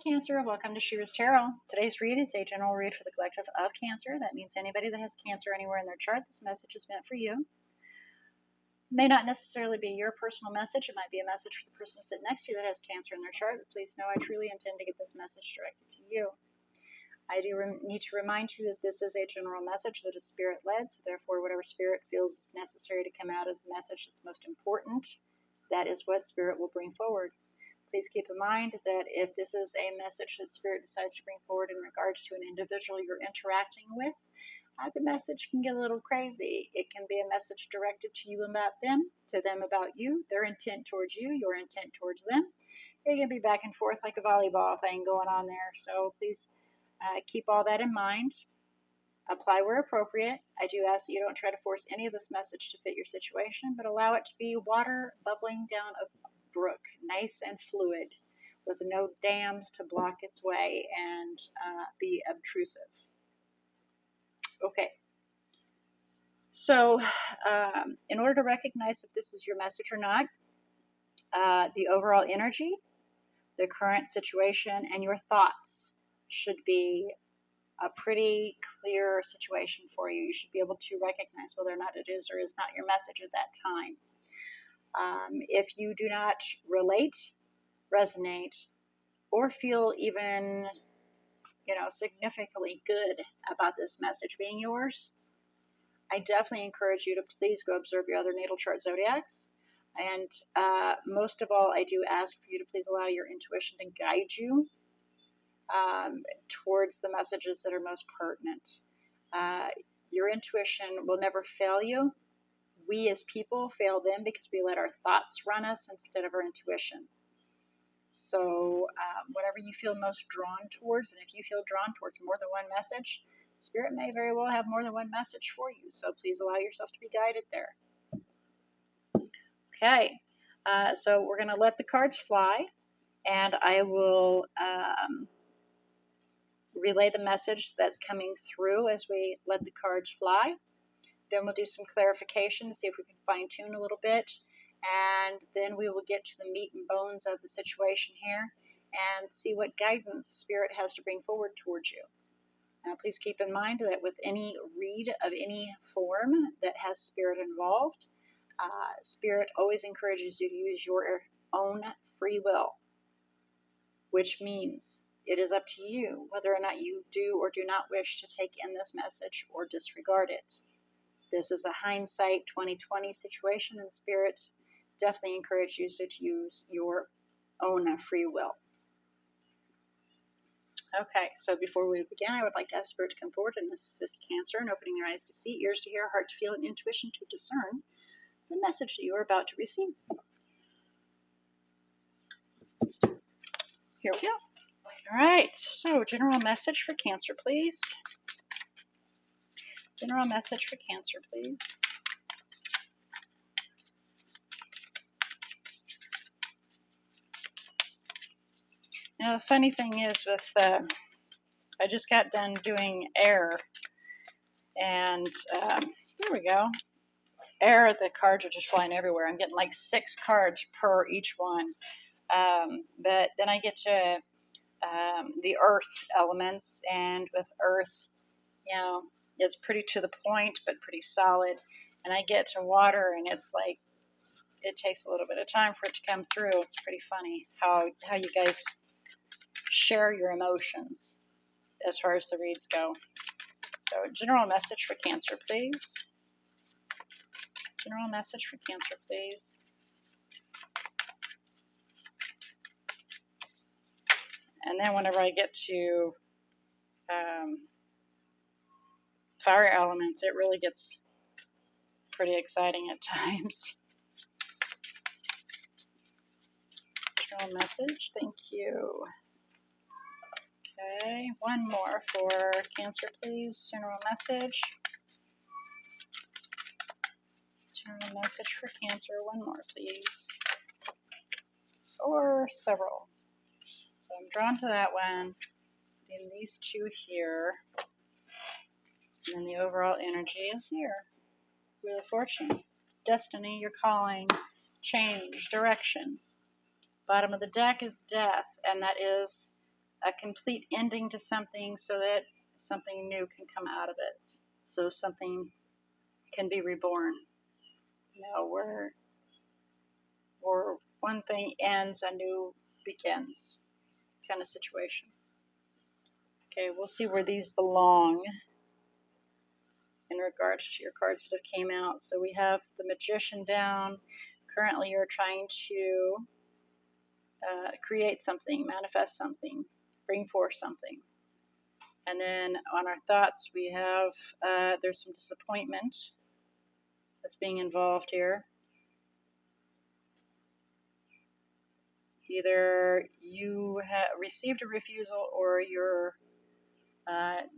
Cancer. Welcome to She-ruhz Tarot. Today's read is a general read for the collective of Cancer. That means anybody that has Cancer anywhere in their chart, this message is meant for you. It may not necessarily be your personal message. It might be a message for the person sitting next to you that has Cancer in their chart. But please know I truly intend to get this message directed to you. I do need to remind you that this is a general message that is spirit-led. So therefore, whatever spirit feels is necessary to come out as a message that's most important, that is what spirit will bring forward. Please keep in mind that if this is a message that Spirit decides to bring forward in regards to an individual you're interacting with, the message can get a little crazy. It can be a message directed to you about them, to them about you, their intent towards you, your intent towards them. It can be back and forth like a volleyball thing going on there. So please keep all that in mind. Apply where appropriate. I do ask that you don't try to force any of this message to fit your situation, but allow it to be water bubbling down a brook, nice and fluid, with no dams to block its way and be obtrusive. Okay. So, in order to recognize if this is your message or not, the overall energy, the current situation, and your thoughts should be a pretty clear situation for you. You should be able to recognize whether or not it is or is not your message at that time. If you do not relate, resonate, or feel even, significantly good about this message being yours, I definitely encourage you to please go observe your other natal chart zodiacs. And most of all, I do ask for you to please allow your intuition to guide you towards the messages that are most pertinent. Your intuition will never fail you. We as people fail them because we let our thoughts run us instead of our intuition. So whatever you feel most drawn towards, and if you feel drawn towards more than one message, Spirit may very well have more than one message for you. So please allow yourself to be guided there. Okay, so we're going to let the cards fly, and I will relay the message that's coming through as we let the cards fly. Then we'll do some clarification to see if we can fine tune a little bit. And then we will get to the meat and bones of the situation here and see what guidance Spirit has to bring forward towards you. Now, please keep in mind that with any read of any form that has Spirit involved, Spirit always encourages you to use your own free will, which means it is up to you whether or not you do or do not wish to take in this message or disregard it. This is a hindsight 2020 situation, and Spirit definitely encourages you to use your own free will. Okay, so before we begin, I would like to ask Spirit to come forward and assist Cancer in opening your eyes to see, ears to hear, heart to feel, and intuition to discern the message that you are about to receive. Here we go. All right, so general message for Cancer, please. General message for Cancer, please. Now, the funny thing is with, I just got done doing air, and there we go. Air, the cards are just flying everywhere. I'm getting like 6 cards per each one. But then I get to the earth elements, and with earth, it's pretty to the point, but pretty solid. And I get to water, and it's like, it takes a little bit of time for it to come through. It's pretty funny how you guys share your emotions as far as the reads go. So, general message for Cancer, please. General message for Cancer, please. And then whenever I get to fire elements, it really gets pretty exciting at times. General message, thank you. Okay, one more for Cancer, please. General message. General message for Cancer, one more, please. Or several. So I'm drawn to that one. Then these 2 here. And then the overall energy is here. Wheel of Fortune. Destiny, your calling, change, direction. Bottom of the deck is death, and that is a complete ending to something so that something new can come out of it. So something can be reborn. Where one thing ends, a new begins kind of situation. Okay, we'll see where these belong in regards to your cards that have came out. So we have the Magician down. Currently you're trying to create something, manifest something, bring forth something. And then on our thoughts we have there's some disappointment that's being involved here. Either you have received a refusal or you're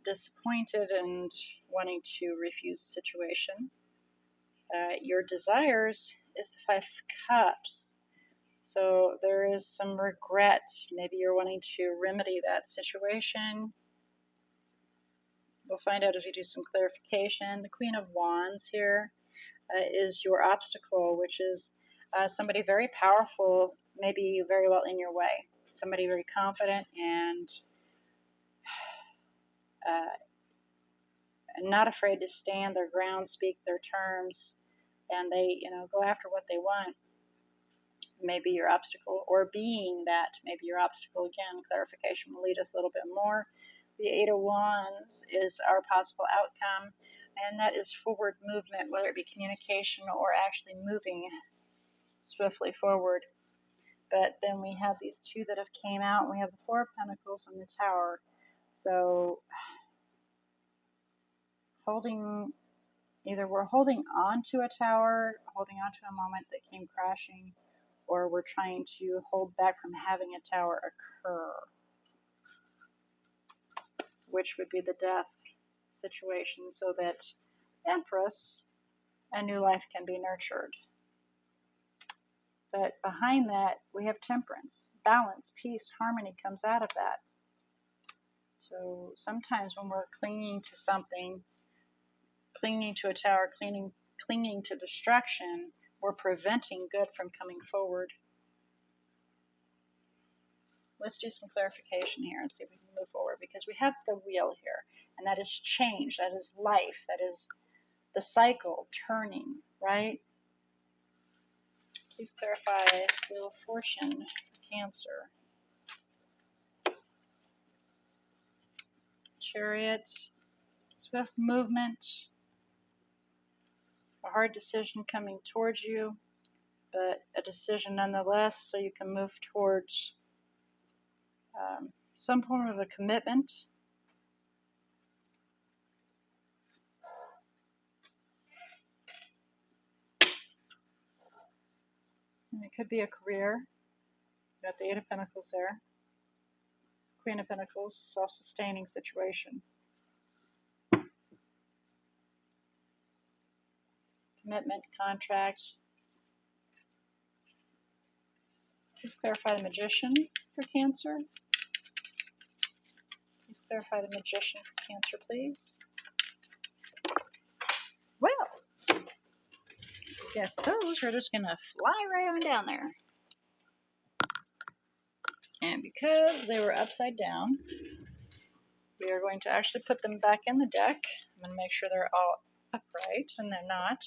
disappointed and wanting to refuse the situation. Your desires is the Five of Cups. So there is some regret. Maybe you're wanting to remedy that situation. We'll find out as we do some clarification. The Queen of Wands here is your obstacle, which is somebody very powerful, maybe very well in your way. Somebody very confident and not afraid to stand their ground, speak their terms, and they, go after what they want. Maybe your obstacle, or being that maybe your obstacle. Again, clarification will lead us a little bit more. The Eight of Wands is our possible outcome, and that is forward movement, whether it be communication or actually moving swiftly forward. But then we have these two that have came out, and we have the Four of Pentacles and the Tower. So either we're holding on to a tower, holding on to a moment that came crashing, or we're trying to hold back from having a tower occur, which would be the death situation, so that Empress, a new life can be nurtured. But behind that, we have temperance, balance, peace, harmony comes out of that. So sometimes when we're clinging to something, clinging to a tower, clinging to destruction, we're preventing good from coming forward. Let's do some clarification here and see if we can move forward, because we have the wheel here, and that is change, that is life, that is the cycle turning, right? Please clarify Wheel of Fortune for Cancer. Chariot, swift movement, a hard decision coming towards you, but a decision nonetheless, so you can move towards some form of a commitment. And it could be a career. Got the Eight of Pentacles there. Queen of Pentacles, self-sustaining situation. Commitment, contract. Please clarify the Magician for Cancer. Please clarify the Magician for Cancer, please. Well, guess those are just going to fly right on down there. And because they were upside down, we are going to actually put them back in the deck. I'm going to make sure they're all upright, and they're not.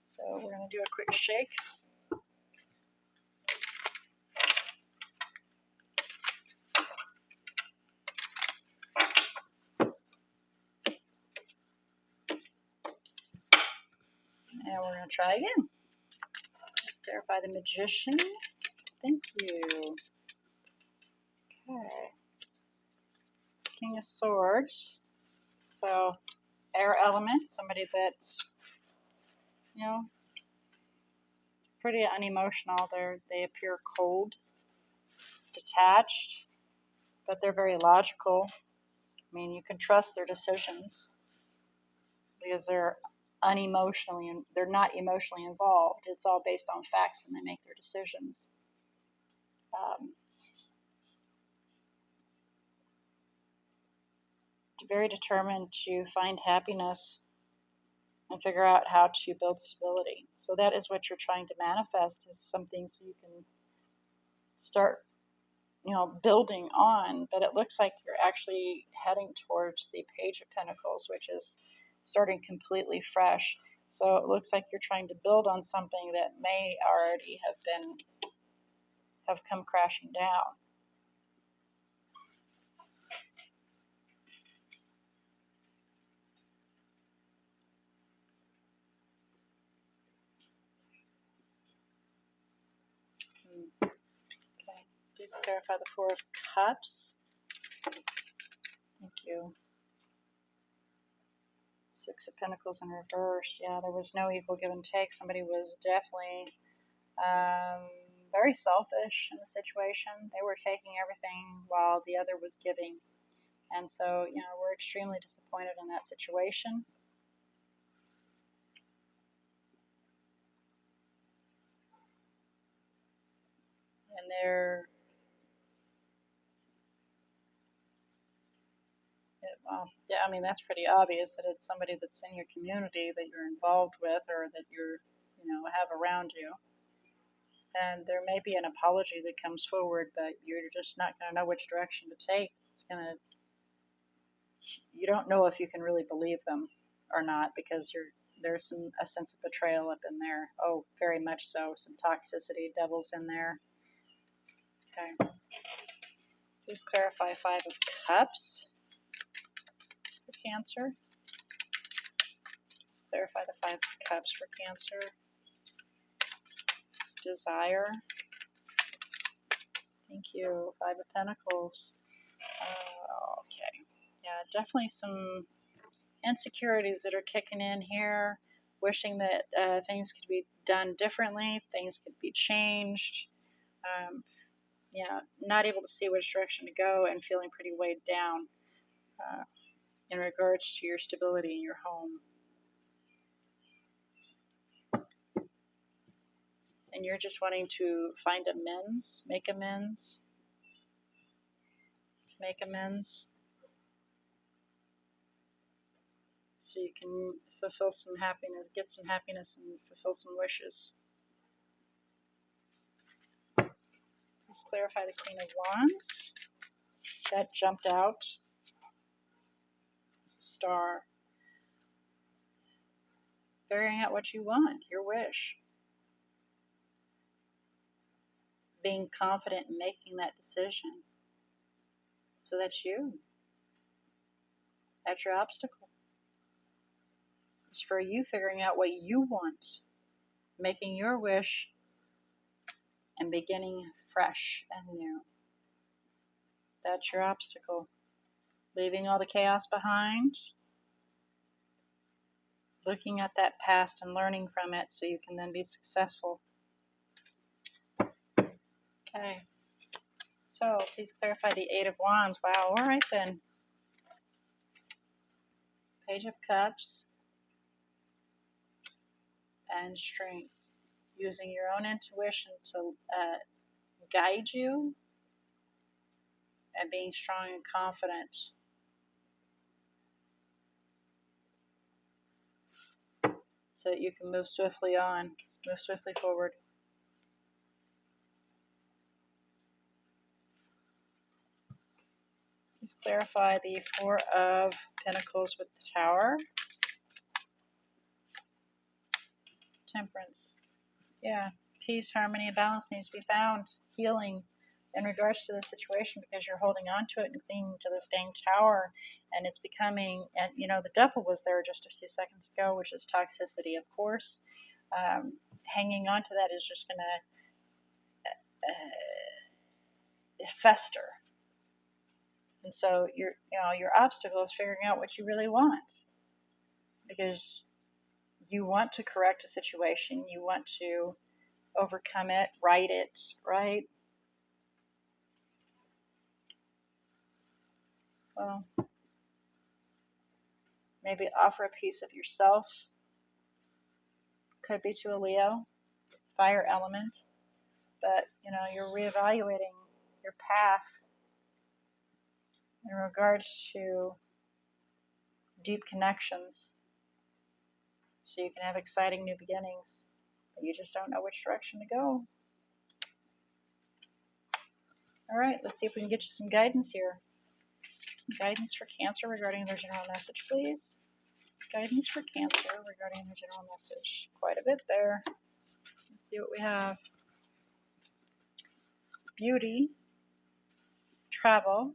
So we're going to do a quick shake. And we're going to try again. Just clarify the Magician. Thank you. Okay. King of Swords. So, air element, somebody that's, pretty unemotional. They appear cold, detached, but they're very logical. I mean, you can trust their decisions because they're they're not emotionally involved. It's all based on facts when they make their decisions. Very determined to find happiness and figure out how to build stability. So that is what you're trying to manifest, is something so you can start building on, but it looks like you're actually heading towards the Page of Pentacles, which is starting completely fresh. So it looks like you're trying to build on something that may already have come crashing down. Okay, please clarify the Four of Cups. Thank you. Six of Pentacles in reverse. Yeah, there was no equal give and take. Somebody was definitely very selfish in the situation. They were taking everything while the other was giving. And so, we're extremely disappointed in that situation. And well, yeah, I mean, that's pretty obvious that it's somebody that's in your community that you're involved with or that you're, have around you. And there may be an apology that comes forward, but you're just not going to know which direction to take. You don't know if you can really believe them or not, because there's a sense of betrayal up in there. Oh, very much so. Some toxicity, devils in there. Okay. Please clarify Five of Cups for Cancer. Please clarify the Five of Cups for Cancer. Desire. Thank you. Five of Pentacles. Okay. Yeah, definitely some insecurities that are kicking in here. Wishing that things could be done differently. Things could be changed. Not able to see which direction to go and feeling pretty weighed down in regards to your stability in your home. And you're just wanting to find amends, make amends, so you can fulfill some happiness, get some happiness, and fulfill some wishes. Let's clarify the Queen of Wands. That jumped out. It's a star. Figuring out what you want, your wish. Being confident in making that decision. So that's you. That's your obstacle. It's for you figuring out what you want, making your wish, and beginning fresh and new. That's your obstacle. Leaving all the chaos behind, looking at that past and learning from it so you can then be successful. Okay. So please clarify the Eight of Wands. Wow, all right then. Page of Cups and Strength. Using your own intuition to guide you and being strong and confident. So that you can move swiftly on, move swiftly forward. Please clarify the Four of Pentacles with the Tower. Temperance. Yeah, peace, harmony, and balance needs to be found. Healing in regards to the situation, because you're holding on to it and clinging to this dang tower, and it's becoming, and the devil was there just a few seconds ago, which is toxicity, of course. Hanging on to that is just going to fester. And so your obstacle is figuring out what you really want, because you want to correct a situation, you want to overcome it, right it, right? Well, maybe offer a piece of yourself. Could be to a Leo, fire element, but you're reevaluating your path in regards to deep connections, so you can have exciting new beginnings, but you just don't know which direction to go. All right, let's see if we can get you some guidance here. Guidance for Cancer regarding their general message, please. Guidance for Cancer regarding their general message. Quite a bit there. Let's see what we have. Beauty, travel,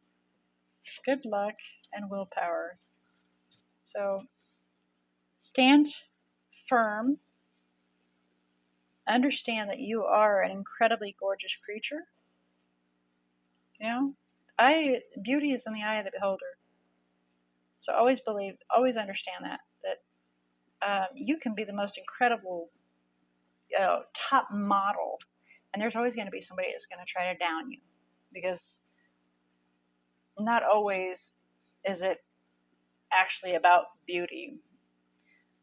good luck, and willpower. So stand firm. Understand that you are an incredibly gorgeous creature. You know, beauty is in the eye of the beholder. So always believe, always understand that you can be the most incredible top model, and there's always going to be somebody that's going to try to down you, because not always is it actually about beauty.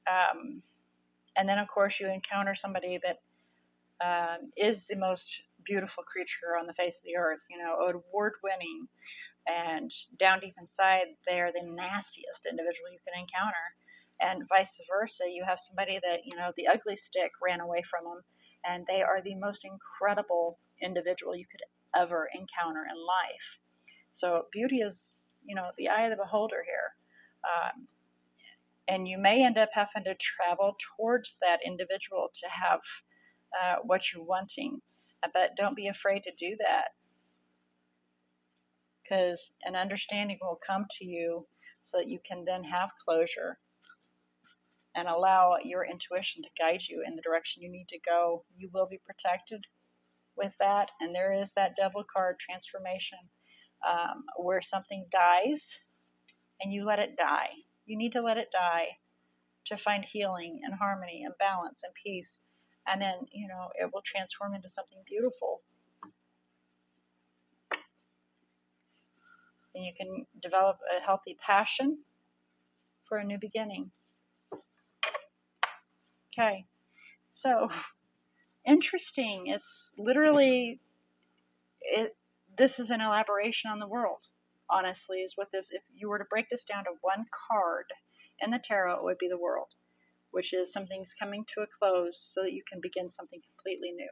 And then of course you encounter somebody that is the most beautiful creature on the face of the earth, you know, award-winning, and down deep inside they're the nastiest individual you can encounter. And vice versa, you have somebody that, you know, the ugly stick ran away from them, and they are the most incredible individual you could ever encounter in life. So beauty is, you know, the eye of the beholder here. And you may end up having to travel towards that individual to have what you're wanting. But don't be afraid to do that, because an understanding will come to you so that you can then have closure and allow your intuition to guide you in the direction you need to go. You will be protected with that. And there is that devil card, transformation, where something dies and you let it die. You need to let it die to find healing and harmony and balance and peace. And then, you know, it will transform into something beautiful. And you can develop a healthy passion for a new beginning. Okay, so interesting. It's literally, this is an elaboration on the world, honestly, is what this, if you were to break this down to one card in the tarot, it would be the world, which is something's coming to a close so that you can begin something completely new.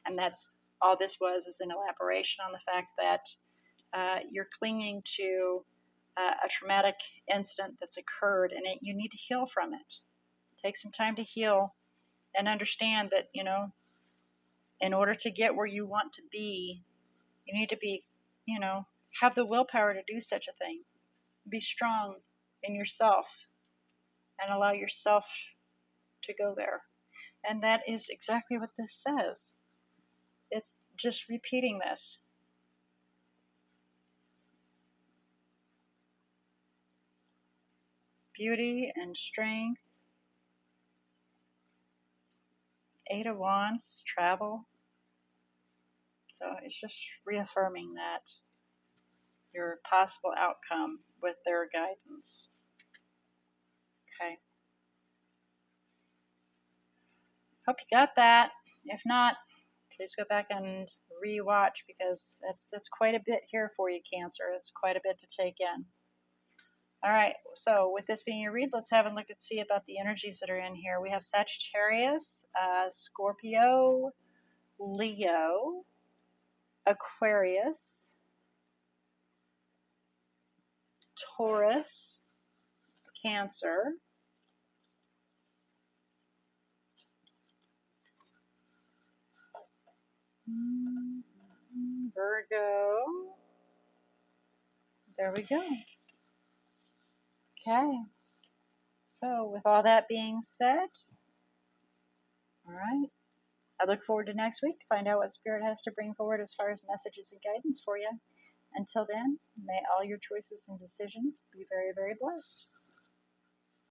And that's all this was, is an elaboration on the fact that you're clinging to a traumatic incident that's occurred, and you need to heal from it. Take some time to heal and understand that, you know, in order to get where you want to be, you need to be, you know, have the willpower to do such a thing. Be strong in yourself and allow yourself to go there. And that is exactly what this says. It's just repeating this. Beauty and strength. 8 of Wands, travel. So it's just reaffirming that your possible outcome with their guidance. Okay. Hope you got that. If not, please go back and re-watch, because that's quite a bit here for you, Cancer. It's quite a bit to take in. All right, so with this being your read, let's have a look and see about the energies that are in here. We have Sagittarius, Scorpio, Leo, Aquarius, Taurus, Cancer, Virgo. There we go. Okay. So with all that being said, all right, I look forward to next week to find out what Spirit has to bring forward as far as messages and guidance for you. Until then, may all your choices and decisions be very, very blessed.